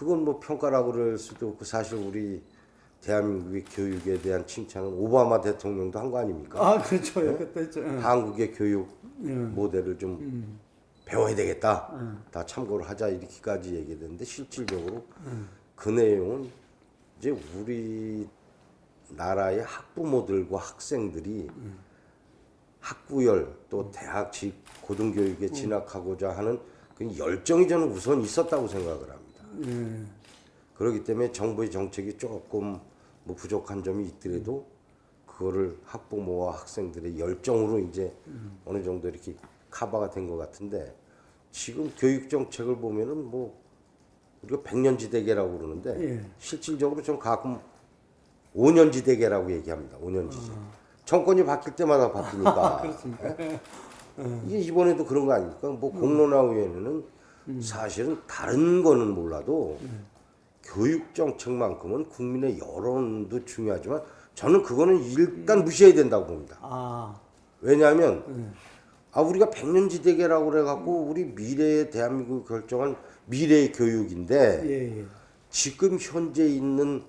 그건 뭐 평가라고 그럴 수도 없고 사실 우리 대한민국의 교육에 대한 칭찬은 오바마 대통령도 한 거 아닙니까? 아, 그렇죠. 네? 그때 했죠. 한국의 교육 모델을 좀 배워야 되겠다. 다 참고를 하자 이렇게까지 얘기했는데 실질적으로 그 내용은 이제 우리 나라의 학부모들과 학생들이 학구열 또 대학 고등교육에 진학하고자 하는 그 열정이 저는 우선 있었다고 생각을 합니다. 그렇기 때문에 정부의 정책이 조금 뭐 부족한 점이 있더라도 그거를 학부모와 학생들의 열정으로 이제 어느 정도 이렇게 커버가 된 것 같은데 지금 교육 정책을 보면은 뭐 우리가 백년지대계라고 그러는데 실질적으로 좀 가끔 5년지대계라고 얘기합니다. 5년지대. 정권이 바뀔 때마다 바뀌니까. 그렇습니까? 이게 이번에도 그런 거 아닙니까? 뭐 공론화위원회는 사실은 다른 거는 몰라도 교육 정책만큼은 국민의 여론도 중요하지만 저는 그거는 일단 무시해야 된다고 봅니다. 아, 왜냐하면 우리가 백년지대계라고 그래갖고 우리 미래의 대한민국 결정한 미래의 교육인데 예. 지금 현재 있는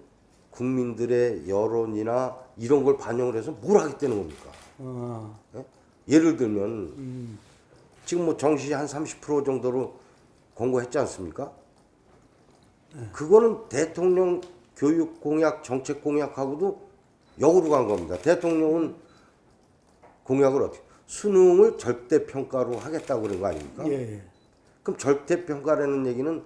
국민들의 여론이나 이런 걸 반영을 해서 뭘 하겠다는 겁니까? 예? 예를 들면 지금 뭐 정시 한 30% 정도로 공고했지 않습니까? 그거는 대통령 교육 공약, 정책 공약하고도 역으로 간 겁니다. 대통령은 공약을 어떻게 수능을 절대 평가로 하겠다고 그런 거 아닙니까? 예. 그럼 절대 평가라는 얘기는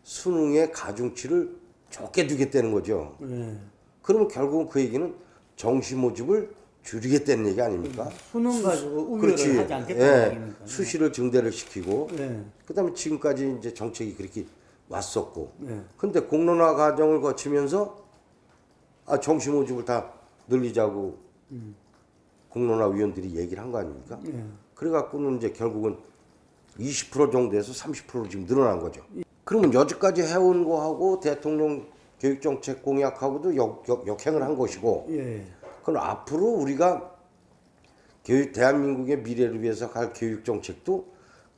수능의 가중치를 적게 두겠다는 거죠. 예. 그러면 결국은 그 얘기는 정시 모집을 줄이겠다는 얘기 아닙니까? 수능 가지고 우려를 그렇지. 하지 않겠다는 얘기니까. 수시를 증대를 시키고 예. 그다음에 지금까지 이제 정책이 그렇게 왔었고 예. 근데 공론화 과정을 거치면서 정시 모집을 다 늘리자고 공론화 위원들이 얘기를 한 거 아닙니까? 그래갖고는 이제 결국은 20% 정도에서 30%로 지금 늘어난 거죠. 그러면 여지까지 해온 거하고 대통령 교육정책 공약하고도 역행을 한 것이고 예. 그럼 앞으로 우리가 대한민국의 미래를 위해서 갈 교육정책도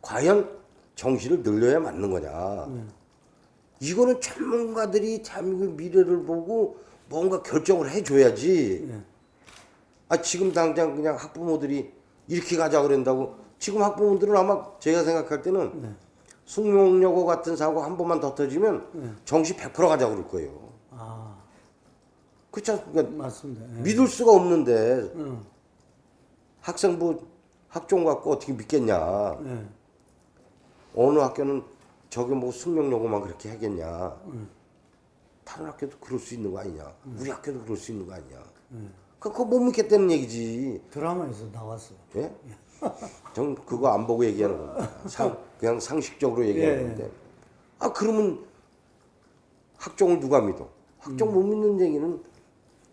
과연 정시를 늘려야 맞는 거냐. 이거는 전문가들이 대한민국 미래를 보고 뭔가 결정을 해줘야지. 지금 당장 그냥 학부모들이 이렇게 가자 그런다고 지금 학부모들은 아마 제가 생각할 때는 숙명여고 같은 사고 한 번만 더 터지면 정시 100% 가자 그럴 거예요. 아, 그렇죠? 그러니까 맞습니다. 예. 믿을 수가 없는데 학생부 학종 갖고 어떻게 믿겠냐. 예. 어느 학교는 저게 뭐 숙명여고만 그렇게 하겠냐. 다른 학교도 그럴 수 있는 거 아니냐. 우리 학교도 그럴 수 있는 거 아니냐. 그거 못 믿겠다는 얘기지. 드라마에서 나왔어요. 예? 전 그거 안 보고 얘기하는 겁니다. 그냥 상식적으로 얘기하는 건데. 그러면 학종을 누가 믿어? 학종 못 믿는 얘기는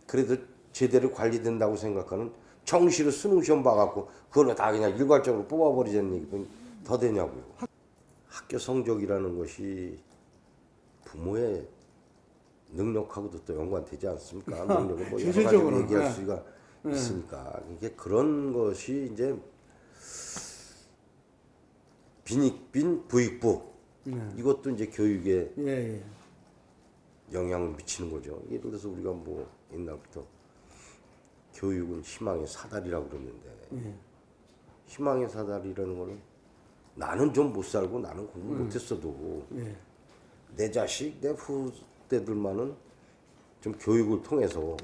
그래도 제대로 관리된다고 생각하는 정시로 수능 시험 봐갖고 그걸로 다 그냥 일괄적으로 뽑아버리자는 얘기도 더 되냐고요. 학교 성적이라는 것이 부모의 능력하고도 또 연관되지 않습니까? 능력은 뭐 여러 가지로 얘기할 수가 있으니까 이게 그런 것이 이제 빈익빈 부익부 이것도 이제 교육에 영향을 미치는 거죠. 예를 들어서 우리가 뭐 옛날부터 교육은 희망의 사다리라고 그러는데 희망의 사다리라는 거는 나는 좀 못 살고 나는 공부 못했어도 내 자식, 내 후대들만은 좀 교육을 통해서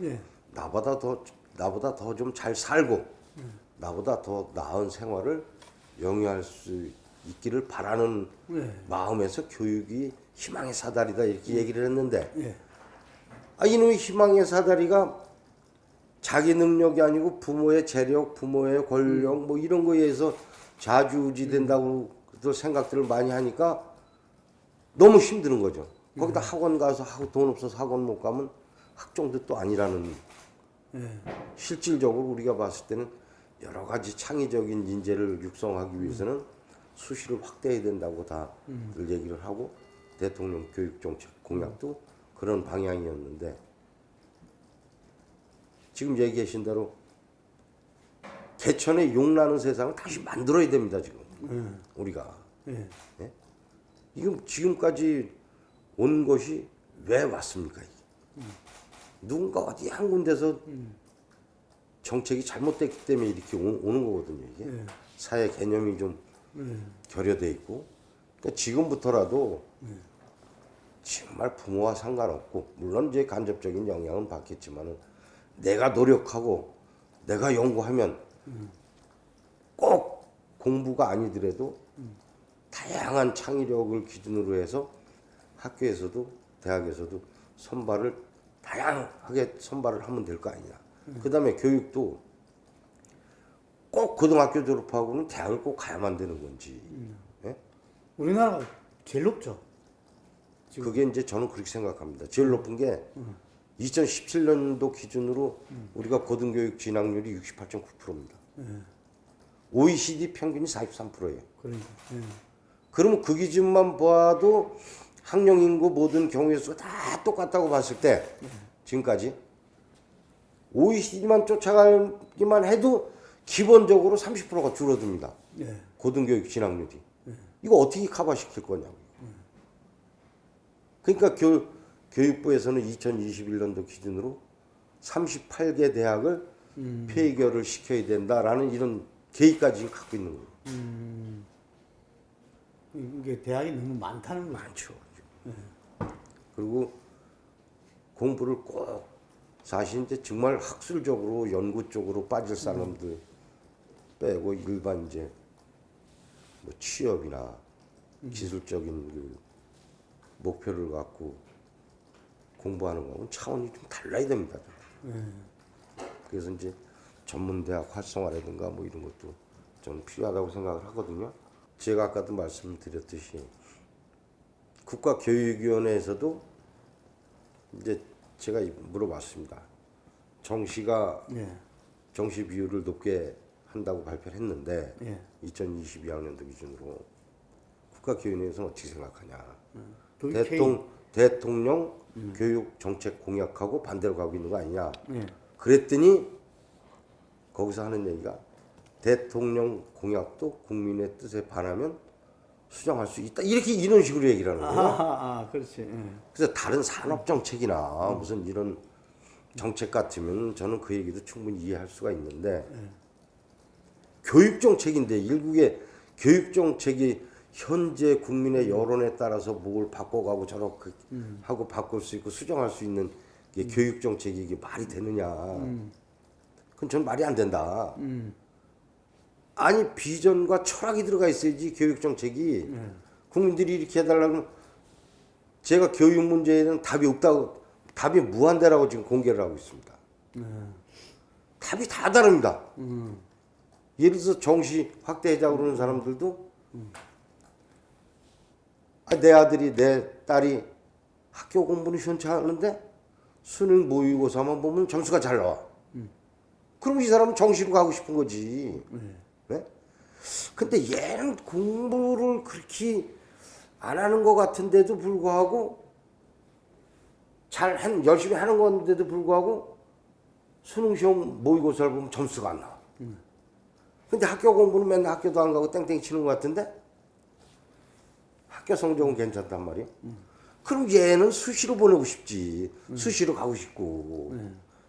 나보다 더 좀 잘 살고 나보다 더 나은 생활을 영위할 수 있기를 바라는 마음에서 교육이 희망의 사다리다 이렇게 얘기를 했는데 이놈의 희망의 사다리가 자기 능력이 아니고 부모의 재력, 부모의 권력 뭐 이런 거에 의해서 좌지우지된다고 생각들을 많이 하니까 너무 힘드는 거죠. 거기다 학원 가서 돈 없어서 학원 못 가면 학종도 또 아니라는 실질적으로 우리가 봤을 때는 여러 가지 창의적인 인재를 육성하기 위해서는 수시를 확대해야 된다고 다들 얘기를 하고 대통령 교육정책 공약도 그런 방향이었는데 지금 얘기하신 대로 개천에 용나는 세상을 다시 만들어야 됩니다. 지금 우리가 예? 이건 지금까지 온 것이 왜 왔습니까? 이게? 누군가 어디 한 군데서 정책이 잘못됐기 때문에 이렇게 오는 거거든요. 이게 사회 개념이 좀 결여돼 있고, 그러니까 지금부터라도 정말 부모와 상관없고, 물론 이제 간접적인 영향은 받겠지만은 내가 노력하고 내가 연구하면 꼭 공부가 아니더라도 다양한 창의력을 기준으로 해서 학교에서도 대학에서도 선발을 다양하게 선발을 하면 될 거 아니냐. 그다음에 교육도 꼭 고등학교 졸업하고는 대학을 꼭 가야만 되는 건지. 예? 우리나라가 제일 높죠. 그게 이제 저는 그렇게 생각합니다. 제일 높은 게 2017년도 기준으로 우리가 고등교육 진학률이 68.9%입니다. OECD 평균이 43%예요. 그러니까. 그러면 그 기준만 봐도 학령 인구 모든 경우의 수가 다 똑같다고 봤을 때 지금까지 OECD만 쫓아가기만 해도 기본적으로 30%가 줄어듭니다. 예. 고등교육 진학률이. 이거 어떻게 커버시킬 거냐고. 그러니까 교육부에서는 2021년도 기준으로 38개 대학을 폐결을 시켜야 된다라는 이런 계획까지 갖고 있는 거예요. 이게 대학이 너무 많다는 거죠. 많죠. 그리고 공부를 꼭 사실 이제 정말 학술적으로 연구 쪽으로 빠질 사람들 빼고 일반 이제 뭐 취업이나 기술적인 그 목표를 갖고 공부하는 거하고는 차원이 좀 달라야 됩니다. 그래서 이제 전문대학 활성화라든가 뭐 이런 것도 저는 필요하다고 생각을 하거든요. 제가 아까도 말씀드렸듯이 국가교육위원회에서도 이제 제가 물어봤습니다. 정시가 예. 정시 비율을 높게 한다고 발표를 했는데 예. 2022학년도 기준으로 국가교육위원회에서는 어떻게 생각하냐. 교육 대통령 교육 정책 공약하고 반대로 가고 있는 거 아니냐. 예. 그랬더니 거기서 하는 얘기가 대통령 공약도 국민의 뜻에 반하면 수정할 수 있다. 이렇게 이런 식으로 얘기를 하는 거예요. 그렇지. 예. 그래서 다른 산업 정책이나 무슨 이런 정책 같으면 저는 그 얘기도 충분히 이해할 수가 있는데 교육 정책인데 일국의 교육 정책이 현재 국민의 여론에 따라서 뭘 바꿔가고 저렇게 하고 바꿀 수 있고 수정할 수 있는 게 교육 정책이 이게 말이 되느냐? 그건 전 말이 안 된다. 아니 비전과 철학이 들어가 있어야지 교육 정책이 국민들이 이렇게 해달라면 제가 교육 문제에는 답이 없다고 답이 무한대라고 지금 공개를 하고 있습니다. 답이 다 다릅니다. 예를 들어서 정시 확대하자고 그러는 사람들도 내 아들이 내 딸이 학교 공부는 시원치 않은데 수능 모의고사만 보면 점수가 잘 나와. 그럼 이 사람은 정시로 가고 싶은 거지. 네? 근데 얘는 공부를 그렇게 안 하는 것 같은데도 불구하고 열심히 하는 건데도 불구하고 수능 시험 모의고사를 보면 점수가 안 나와. 근데 학교 공부는 맨날 학교도 안 가고 땡땡이 치는 것 같은데 학교 성적은 괜찮단 말이에요. 그럼 얘는 수시로 보내고 싶지. 수시로 가고 싶고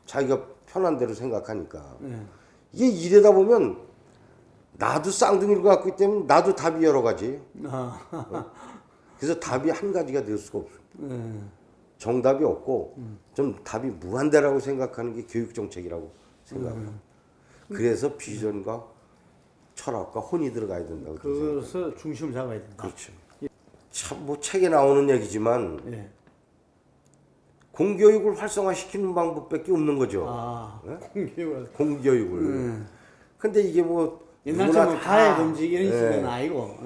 자기가 편한 대로 생각하니까 이게 이러다 보면 나도 쌍둥이를 갖고 있기 때문에 나도 답이 여러 가지. 그래서 답이 한 가지가 될 수가 없어. 정답이 없고 좀 답이 무한대라고 생각하는 게 교육 정책이라고 생각해요. 그래서 비전과 철학과 혼이 들어가야 된다고. 그래서 중심을 잡아야 된다. 그렇죠. 참 뭐 책에 나오는 얘기지만 예. 공교육을 활성화시키는 방법밖에 없는 거죠. 공교육을. 공교육을. 근데 이게 뭐 옛날처럼 가해 금지 이런 예. 식은 아니고.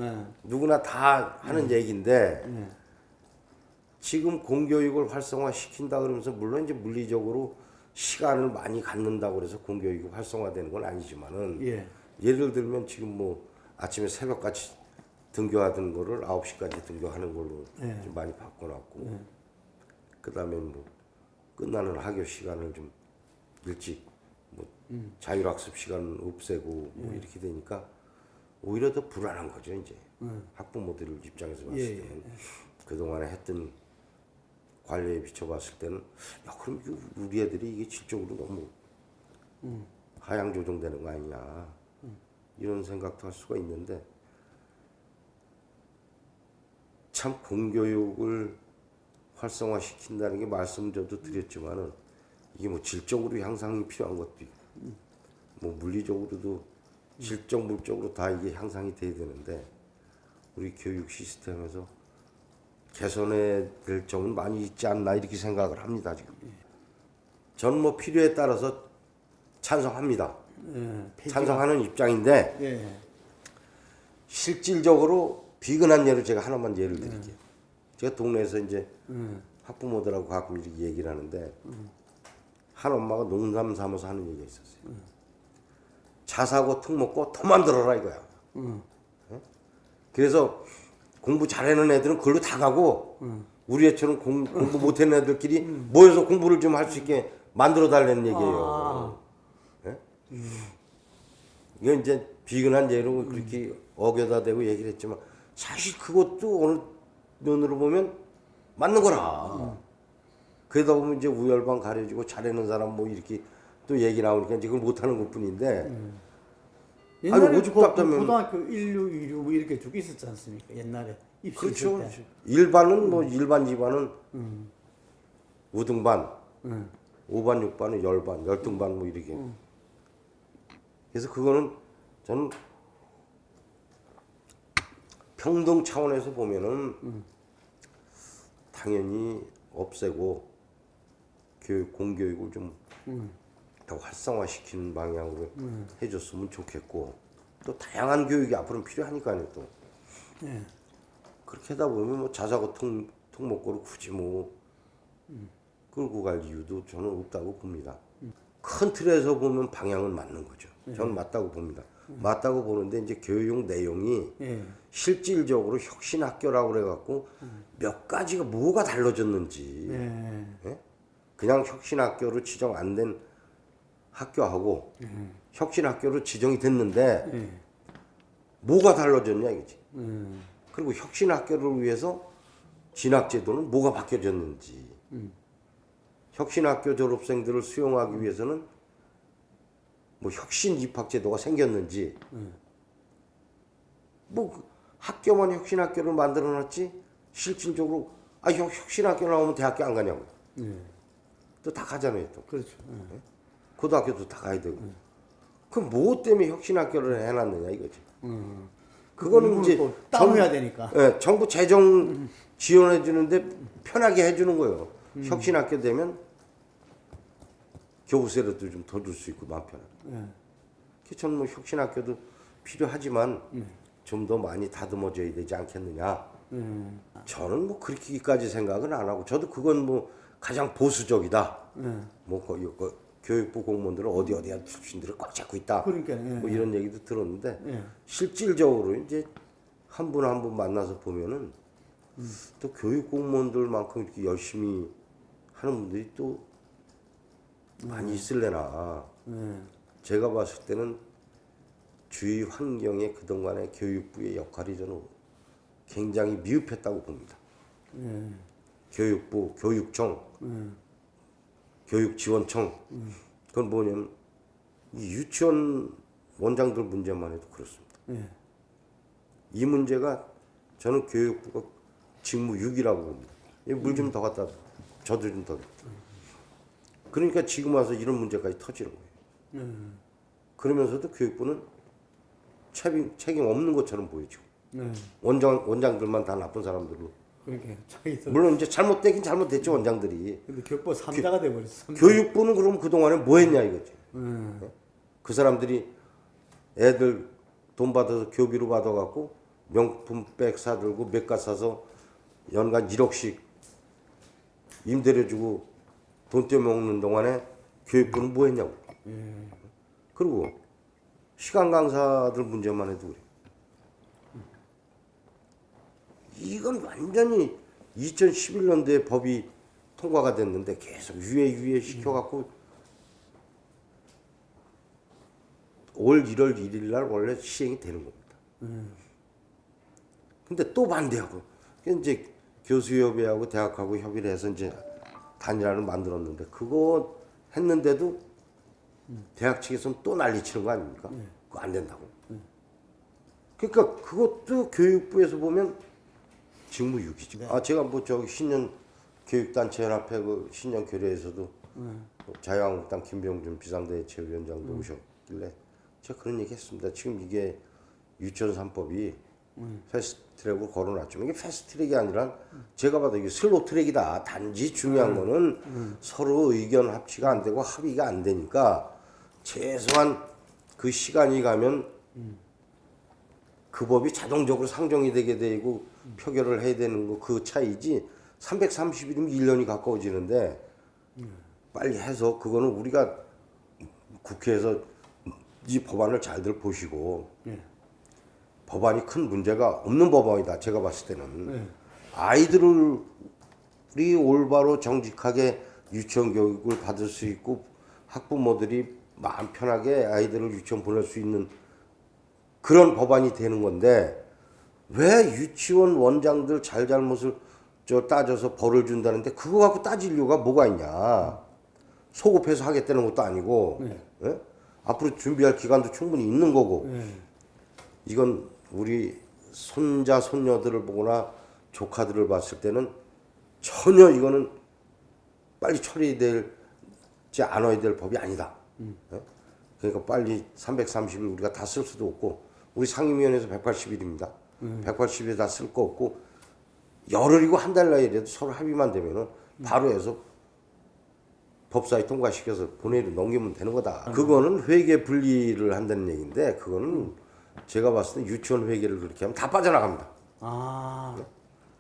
누구나 다 하는 얘기인데 지금 공교육을 활성화시킨다 그러면서 물론 이제 물리적으로 시간을 많이 갖는다고 그래서 공교육이 활성화되는 건 아니지만은 예를 들면 지금 뭐 아침에 새벽까지 등교하던 거를 9시까지 등교하는 걸로 좀 많이 바꿔놨고 그다음에 뭐 끝나는 학교 시간을 좀 일찍 뭐 자율학습 시간 없애고 뭐 이렇게 되니까 오히려 더 불안한 거죠 이제 학부모들 입장에서 봤을 때는 그동안에 했던 관리에 비춰봤을 때는 야 그럼 우리 애들이 이게 질적으로 너무 하향 조정되는 거 아니냐 이런 생각도 할 수가 있는데 참 공교육을 활성화시킨다는 게 말씀 저도 드렸지만은 이게 뭐 질적으로 향상이 필요한 것도 있고 뭐 물리적으로도 질적 물적으로 다 이게 향상이 돼야 되는데 우리 교육 시스템에서 개선해야 될 점은 많이 있지 않나 이렇게 생각을 합니다 지금. 저는 뭐 필요에 따라서 찬성합니다. 찬성하는 입장인데 예. 실질적으로 비근한 예로 제가 하나만 예를 드릴게요. 제가 동네에서 이제 학부모들하고 가끔 이렇게 얘기를 하는데 한 엄마가 농담 삼아서 하는 얘기가 있었어요. 자사고 특 먹고 더 만들어라 이거야. 그래서 공부 잘하는 애들은 그걸로 다 가고 우리 애처럼 공부 못하는 애들끼리 모여서 공부를 좀 할 수 있게 만들어 달라는 얘기예요. 예? 이건 이제 비근한 예로 그렇게 어겨다 대고 얘기를 했지만 사실 그것도 어느 면으로 보면 맞는 거라. 그러다 보면 이제 우열반 가려지고 잘하는 사람 뭐 이렇게 또 얘기 나오니까 이제 그걸 못하는 것뿐인데 옛날에 오죽 답답하면 고등학교 1류, 2류 뭐 이렇게 쭉 있었지 않습니까? 옛날에 입시했을 그렇죠. 때. 그렇죠. 일반은 뭐 일반 집안은 우등반, 5반, 6반은 10반, 열등반 뭐 이렇게. 그래서 그거는 저는 평등 차원에서 보면은 당연히 없애고 공교육을 좀 더 활성화시키는 방향으로 해줬으면 좋겠고 또 다양한 교육이 앞으로는 필요하니까요 또. 예. 그렇게 하다 보면 뭐 자사고 특목고를 굳이 뭐 끌고 갈 이유도 저는 없다고 봅니다. 큰 틀에서 보면 방향은 맞는 거죠. 저는 맞다고 봅니다. 맞다고 보는데 이제 교육 내용이 예. 실질적으로 혁신학교라고 그래갖고 몇 가지가 뭐가 달라졌는지 예. 예? 그냥 혁신학교로 지정 안 된 학교하고 혁신학교로 지정이 됐는데 예. 뭐가 달라졌냐 이거지. 그리고 혁신학교를 위해서 진학제도는 뭐가 바뀌어졌는지 혁신학교 졸업생들을 수용하기 위해서는 뭐 혁신 입학제도가 생겼는지 뭐 학교만 혁신학교를 만들어놨지 실질적으로 혁신학교 나오면 대학교 안 가냐고 또 다 가잖아요 또 그렇죠. 고등학교도 다 가야 되고 그럼 뭐 때문에 혁신학교를 해놨느냐 이거지 그거는 이제 또 따로 해야 되니까. 예, 정부 재정 지원해 주는데 편하게 해주는 거예요. 혁신학교 되면 교부세라도 좀 더 줄 수 있고 마음 편하게. 그래서 저는 뭐 혁신학교도 필요하지만 좀 더 많이 다듬어져야 되지 않겠느냐. 저는 뭐 그렇게까지 생각은 안 하고 저도 그건 뭐 가장 보수적이다. 뭐 교육부 공무원들은 어디 출신들을 꽉 잡고 있다. 그러니까, 뭐 이런 얘기도 들었는데 예. 실질적으로 이제 한 분 한 분 만나서 보면은 또 교육 공무원들만큼 이렇게 열심히 하는 분들이 또 많이 있을래나. 제가 봤을 때는 주위 환경에 그동안의 교육부의 역할이 저는 굉장히 미흡했다고 봅니다. 교육부, 교육청, 교육지원청. 그건 뭐냐면 이 유치원 원장들 문제만 해도 그렇습니다. 이 문제가 저는 교육부가 직무 6이라고 봅니다. 물 좀 더 갖다 저도 좀 더. 그러니까 지금 와서 이런 문제까지 터지는 거예요. 그러면서도 교육부는 책임 없는 것처럼 보이죠. 원장들만 다 나쁜 사람들로. 그러니까 자기들. 물론 이제 잘못되긴 잘못됐죠 원장들이. 근데 교육부 3자가 돼버렸어. 교육부는 그럼 그동안에 뭐 했냐 이거지. 그 사람들이 애들 돈 받아서 교비로 받아갖고 명품백 사들고 맥가 사서 연간 1억씩 임대료 주고 돈 떼먹는 동안에 교육부는 뭐 했냐고. 그리고 시간 강사들 문제만 해도 그래. 이건 완전히 2011년도에 법이 통과가 됐는데 계속 유예 시켜갖고 올 1월 1일 날 원래 시행이 되는 겁니다. 근데 또 반대하고. 이제 교수협의하고 대학하고 협의를 해서 이제 단일화를 만들었는데 그거 했는데도 대학 측에서는 또 난리치는 거 아닙니까? 그거 안 된다고. 그러니까 그것도 교육부에서 보면 직무유기죠. 아 제가 뭐 저기 신년 교육단체 연합회 그 신년 교례에서도 자유한국당 김병준 비상대책위원장도 오셨길래 제가 그런 얘기 했습니다. 지금 이게 유치원 3법이 패스트트랙으로 걸어놨지만 이게 패스트트랙이 아니라 제가 봐도 이게 슬로트랙이다. 단지 중요한 거는 서로 의견 합치가 안 되고 합의가 안 되니까 최소한 그 시간이 가면 그 법이 자동적으로 상정이 되게 되고 표결을 해야 되는 거 그 차이지 330일이면 1년이 가까워지는데 빨리 해서 그거는 우리가 국회에서 이 법안을 잘들 보시고 법안이 큰 문제가 없는 법안이다. 제가 봤을 때는 아이들이 올바로 정직하게 유치원 교육을 받을 수 있고 학부모들이 마음 편하게 아이들을 유치원 보낼 수 있는 그런 법안이 되는 건데 왜 유치원 원장들 잘잘못을 따져서 벌을 준다는데 그거 갖고 따질 이유가 뭐가 있냐. 소급해서 하겠다는 것도 아니고 예? 앞으로 준비할 기간도 충분히 있는 거고 이건 우리 손자 손녀들을 보거나 조카들을 봤을 때는 전혀 이거는 빨리 처리되지 않아야 될 법이 아니다. 예? 그러니까 빨리 330일 우리가 다 쓸 수도 없고 우리 상임위원회에서 180일입니다. 180일 다 쓸 거 없고 열흘이고 한 달 나이라도 서로 합의만 되면은 바로 해서 법사위 통과시켜서 본회의로 넘기면 되는 거다. 그거는 회계 분리를 한다는 얘기인데 그거는 제가 봤을 때 유치원 회계를 그렇게 하면 다 빠져나갑니다. 아,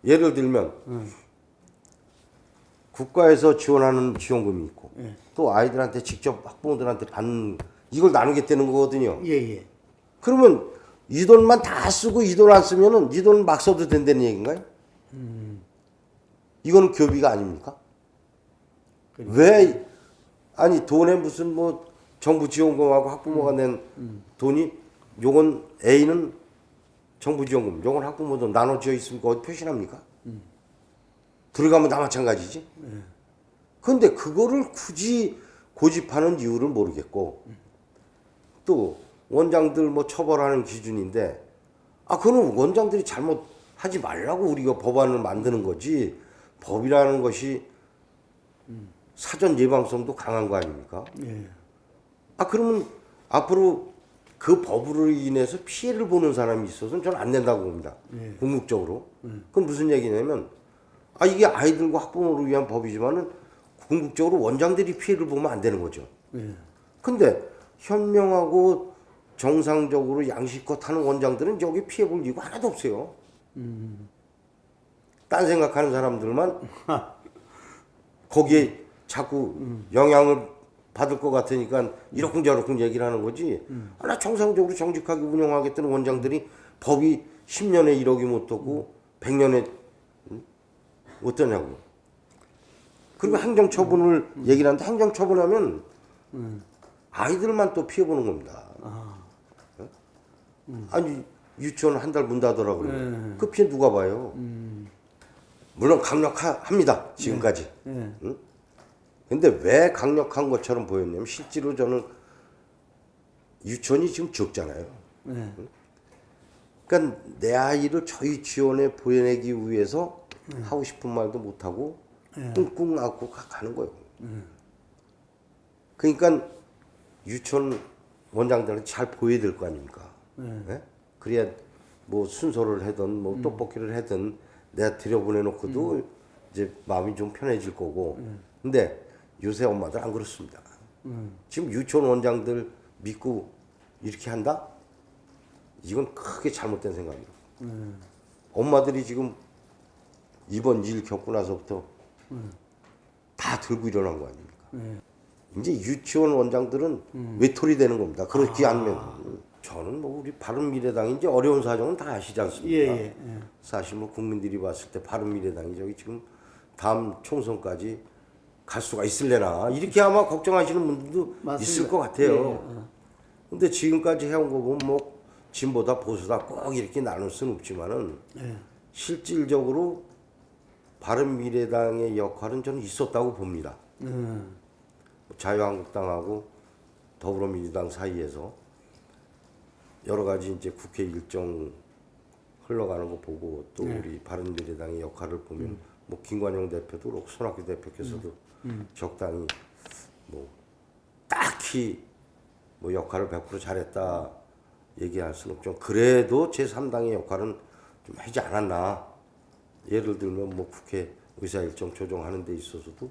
예를 들면 국가에서 지원하는 지원금이 있고 또 아이들한테 직접 학부모들한테 받는 이걸 나누겠다는 거거든요. 예. 그러면 이 돈만 다 쓰고 이 돈 안 쓰면은 이 돈 막 써도 된다는 얘기인가요? 이거는 교비가 아닙니까? 왜 아니 돈에 무슨 뭐 정부 지원금하고 학부모가 낸 돈이 요건 A는 정부 지원금, 요건 학부모 돈 나눠져 있으니까 어디 표시합니까? 들어가면 다 마찬가지지. 그런데 그거를 굳이 고집하는 이유를 모르겠고 또 원장들 뭐 처벌하는 기준인데 그거는 원장들이 잘못하지 말라고 우리가 법안을 만드는 거지 법이라는 것이 사전 예방성도 강한 거 아닙니까? 그러면 앞으로 그 법으로 인해서 피해를 보는 사람이 있어서는 저는 안 된다고 봅니다. 궁극적으로. 그건 무슨 얘기냐면 이게 아이들과 학부모를 위한 법이지만은 궁극적으로 원장들이 피해를 보면 안 되는 거죠. 근데 현명하고 정상적으로 양식껏 하는 원장들은 여기 피해 볼 이유가 하나도 없어요. 딴 생각하는 사람들만 거기에 자꾸 영향을 받을 것 같으니까 이러쿵저러쿵 얘기를 하는 거지. 나 정상적으로 정직하게 운영하겠다는 원장들이 법이 10년에 1억이 못 되고 100년에 어떠냐고. 그리고 행정처분을 얘기를 하는데 행정처분하면 아이들만 또 피해보는 겁니다. 아니 유치원 한 달 문 닫으라 그러면 그 피해 누가 봐요? 물론 강력합니다. 지금까지. 응? 근데 왜 강력한 것처럼 보였냐면 실제로 저는 유치원이 지금 적잖아요. 그러니까 내 아이를 저 유치원에 보내기 위해서 하고 싶은 말도 못하고 꿍꿍 안고 가는 거예요. 그러니까 유치원 원장들은 잘 보여야 될 거 아닙니까? 네? 그래야 뭐 순서를 하든 뭐 떡볶이를 하든 내가 들여보내놓고도 이제 마음이 좀 편해질 거고. 근데 요새 엄마들 안 그렇습니다. 지금 유치원 원장들 믿고 이렇게 한다? 이건 크게 잘못된 생각이에요. 엄마들이 지금 이번 일 겪고 나서부터 다 들고 일어난 거 아닙니까? 이제 유치원 원장들은 외톨이 되는 겁니다. 그렇지 않으면 저는 뭐 우리 바른미래당이 이제 어려운 사정은 다 아시지 않습니까? 사실 뭐 국민들이 봤을 때 바른미래당이 저기 지금 다음 총선까지 갈 수가 있을래나 이렇게 아마 걱정하시는 분들도 맞습니다. 있을 것 같아요. 근데 지금까지 해온 거 보면 뭐 진보다 보수다 꼭 이렇게 나눌 수는 없지만은 실질적으로 바른미래당의 역할은 저는 있었다고 봅니다. 자유한국당하고 더불어민주당 사이에서 여러 가지 이제 국회 일정 흘러가는 거 보고 또 우리 바른미래당의 역할을 보면 뭐 김관영 대표도 그렇고 손학규 대표께서도 적당히 뭐 딱히 뭐 역할을 100% 잘했다 얘기할 수는 없죠. 그래도 제3당의 역할은 좀 하지 않았나. 예를 들면 뭐 국회 의사 일정 조정하는 데 있어서도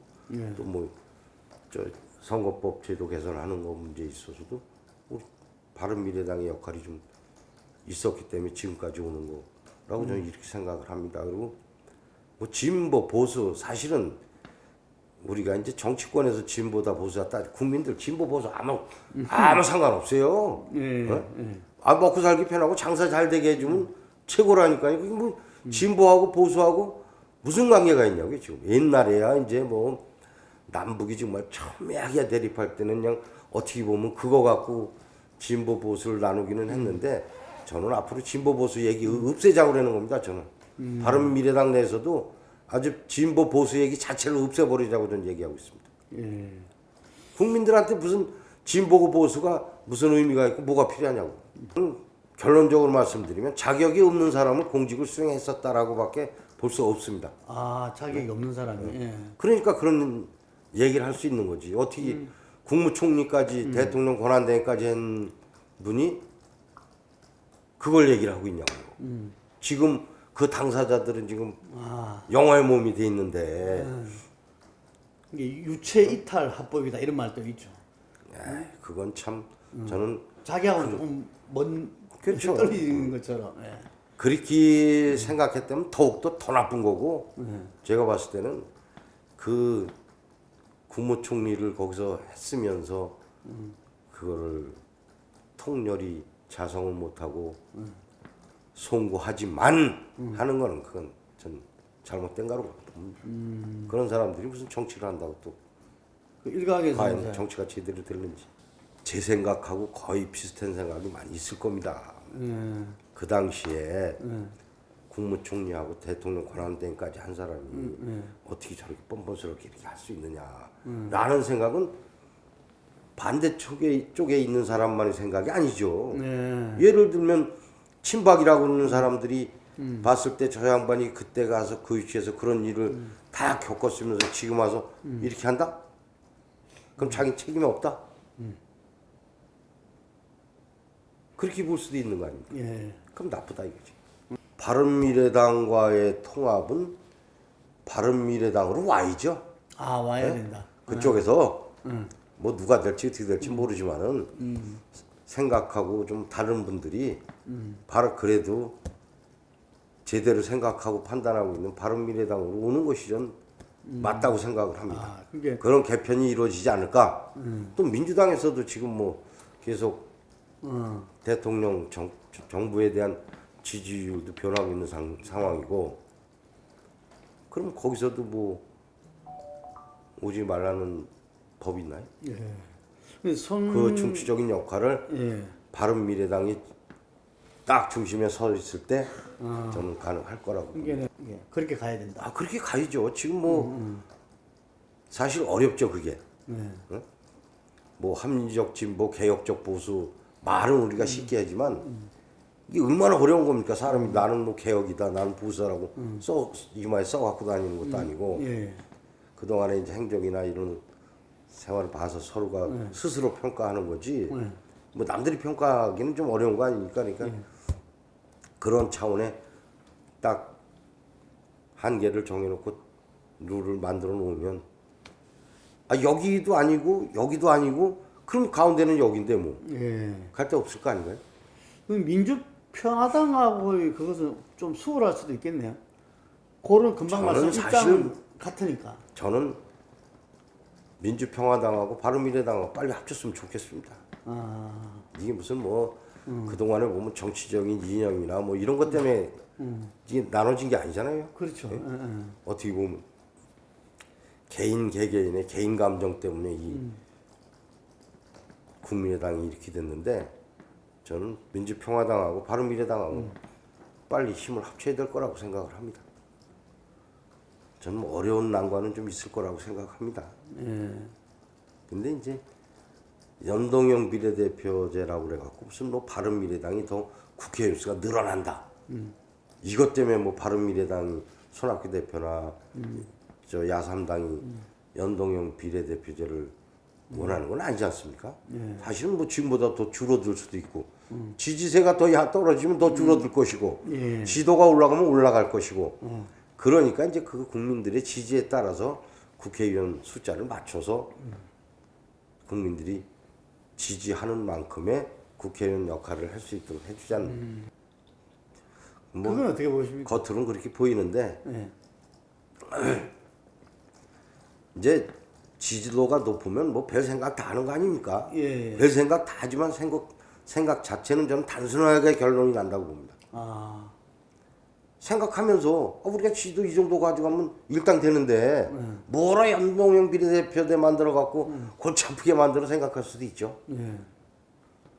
또 뭐 저 선거법 제도 개선하는 거 문제에 있어서도 우리 바른미래당의 역할이 좀 있었기 때문에 지금까지 오는 거라고 저는 이렇게 생각을 합니다. 그리고 뭐 진보 보수 사실은 우리가 이제 정치권에서 진보다 보수다 따 국민들 진보 보수 아무 상관없어요. 어? 아 먹고 살기 편하고 장사 잘 되게 해주면 최고라니까요. 그게 뭐 진보하고 보수하고 무슨 관계가 있냐고요. 지금 옛날에야 이제 뭐 남북이 정말 첨예하게 대립할 때는 그냥 어떻게 보면 그거 갖고 진보 보수를 나누기는 했는데 저는 앞으로 진보 보수 얘기 없애자고 그러는 겁니다. 저는 바른미래당 내에서도 아주 진보 보수 얘기 자체를 없애버리자고 저는 얘기하고 있습니다. 국민들한테 무슨 진보고 보수가 무슨 의미가 있고 뭐가 필요하냐고. 결론적으로 말씀드리면 자격이 없는 사람을 공직을 수행했었다라고밖에 볼 수 없습니다. 아 자격이 없는 사람이. 그러니까 그런 얘기를 할 수 있는 거지. 어떻게 국무총리까지 대통령 권한대행까지 한 분이 그걸 얘기를 하고 있냐고. 지금 그 당사자들은 지금 영화의 몸이 돼 있는데 이게 유체 이탈 합법이다 이런 말도 있죠. 그건 참 저는 자기하고는 좀먼 그렇죠. 떨어지는 것처럼. 그렇게 생각했다면 더욱더 더 나쁜 거고 제가 봤을 때는 그 국무총리를 거기서 했으면서 그거를 통렬히 자성을 못하고 송구하지만 하는 거는 그건 전 잘못된 거라고 봅니다. 그런 사람들이 무슨 정치를 한다고 또 그 일각에서 과연 정치가 제대로 되는지 제 생각하고 거의 비슷한 생각이 많이 있을 겁니다. 그 당시에 국무총리하고 대통령 권한대행까지 한 사람이 어떻게 저렇게 뻔뻔스럽게 이렇게 할 수 있느냐라는 생각은 반대쪽에 있는 사람만의 생각이 아니죠. 예를 들면 친박이라고 하는 사람들이 봤을 때 저 양반이 그때 가서 그 위치에서 그런 일을 다 겪었으면서 지금 와서 이렇게 한다? 그럼 자기 책임이 없다? 그렇게 볼 수도 있는 거 아닙니까? 그럼 나쁘다 이거지. 바른미래당과의 통합은 바른미래당으로 와야죠. 아 와야 된다. 그쪽에서 뭐 누가 될지 어떻게 될지 모르지만은 생각하고 좀 다른 분들이 바로 그래도 제대로 생각하고 판단하고 있는 바른미래당으로 오는 것이 전 맞다고 생각을 합니다. 그런 개편이 이루어지지 않을까. 또 민주당에서도 지금 뭐 계속 대통령 정부에 대한 지지율도 변하고 있는 상황이고 그럼 거기서도 뭐 오지 말라는 법이 있나요? 그 중추적인 역할을 바른미래당이 딱 중심에 서 있을 때 저는 가능할 거라고 봅니다. 그렇게 가야 된다. 그렇게 가야죠. 지금 뭐 사실 어렵죠 그게. 응? 뭐 합리적 진보, 개혁적 보수 말은 우리가 쉽게 하지만 이게 얼마나 어려운 겁니까? 사람이 나는 뭐 개혁이다, 나는 보수라고 이마에 써갖고 다니는 것도 아니고 그 동안에 이제 행적이나 이런 생활을 봐서 서로가 스스로 평가하는 거지. 뭐 남들이 평가하기는 좀 어려운 거 아닙니까? 그러니까 그런 차원에 딱 한계를 정해놓고 룰을 만들어 놓으면 여기도 아니고 여기도 아니고 그럼 가운데는 여긴데 뭐 갈 데 없을 거 아닌가요? 민주평화당하고 그것은 좀 수월할 수도 있겠네요. 그런 금방 말씀 입장은 같으니까. 저는 민주평화당하고 바른미래당하고 빨리 합쳤으면 좋겠습니다. 이게 무슨 뭐 그동안에 보면 정치적인 이념이나 뭐 이런 것 때문에 이게 나눠진 게 아니잖아요. 그렇죠. 어떻게 보면 개인 개개인의 개인 감정 때문에 이 국민의당이 이렇게 됐는데 저는 민주평화당하고 바른미래당하고 빨리 힘을 합쳐야 될 거라고 생각을 합니다. 저는 어려운 난관은 좀 있을 거라고 생각합니다. 예. 근데 이제 연동형 비례대표제라고 그래갖고 무슨 뭐 바른미래당이 더 국회의원 수가 늘어난다. 이것 때문에 뭐 바른미래당 손학규 대표나 저 야삼당이 연동형 비례대표제를 원하는 건 아니지 않습니까? 사실은 뭐 지금보다 더 줄어들 수도 있고 지지세가 더 떨어지면 더 줄어들 것이고 예. 지도가 올라가면 올라갈 것이고 그러니까 이제 그 국민들의 지지에 따라서 국회의원 숫자를 맞춰서 국민들이 지지하는 만큼의 국회의원 역할을 할 수 있도록 해주지 않는 뭐 그건 어떻게 보십니까? 겉으로는 그렇게 보이는데 예. 이제 지지도가 높으면 뭐 별 생각 다 하는 거 아닙니까? 예. 별 생각 다 하지만 생각 자체는 저는 단순하게 결론이 난다고 봅니다. 아, 생각하면서 우리가 지도 이 정도 가져가면 일당 되는데 뭐라 연동형 비례대표제 만들어 갖고 골치 아프게 만들어 생각할 수도 있죠. 예.